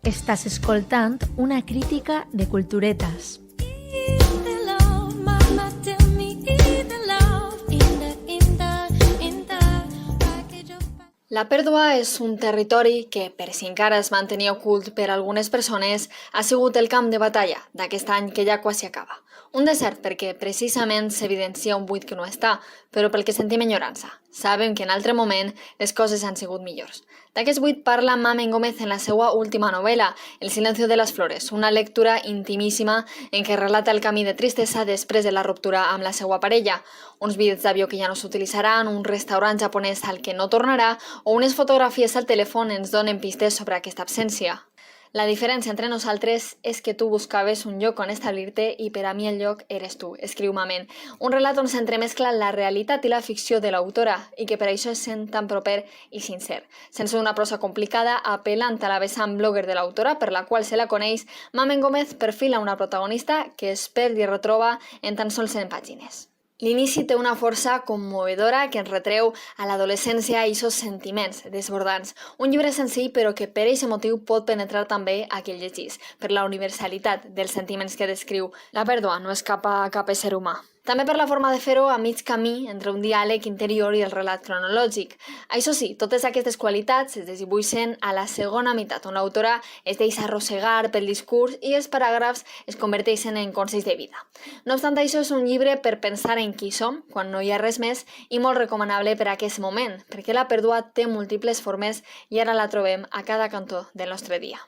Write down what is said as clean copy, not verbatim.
Estàs escoltant una crítica de Culturetas. La pèrdua és un territori que, per si encara es mantenia ocult per algunes persones, ha sigut el camp de batalla d'aquest any que ja quasi acaba. Un desert perquè precisament s'evidencia un buit que no està, però pel que sentim enyorança. Sabem que en altre moment les coses han sigut millors. D'aquest buit parla Mamen Gómez en la seva última novel·la, El silencio de las flores, una lectura intimíssima en què relata el camí de tristesa després de la ruptura amb la seva parella, uns bitllets d'avió que ja no s'utilitzaran, un restaurant japonès al que no tornarà o unes fotografies al telèfon ens donen pistes sobre aquesta absència. La diferència entre nosaltres és que tu buscaves un lloc on establir-te i per a mi el lloc eres tu, escriu Mamen. Un relat on s'entremescla la realitat i la ficció de l'autora i que per això es sent tan proper i sincer. Sense una prosa complicada, apel·lant a la vessant blogger de l'autora, per la qual se la coneix, Mamen Gómez perfila una protagonista que es perd i retroba en tan sols 100 pàgines. L'inici té una força commovedora que ens retreu a l'adolescència i sos sentiments desbordants. Un llibre senzill però que per aquest motiu pot penetrar també a qui el llegís, per la universalitat dels sentiments que descriu. La pèrdua no escapa a cap ésser humà. També per la forma de fer-ho a mig camí entre un diàleg interior i el relat cronològic. Això sí, totes aquestes qualitats es desdibuixen a la segona meitat, on l'autora es deixa arrossegar pel discurs i els paràgrafs es converteixen en consells de vida. No obstant això, és un llibre per pensar en qui som, quan no hi ha res més, i molt recomanable per a aquest moment, perquè la pèrdua té múltiples formes i ara la trobem a cada cantó del nostre dia.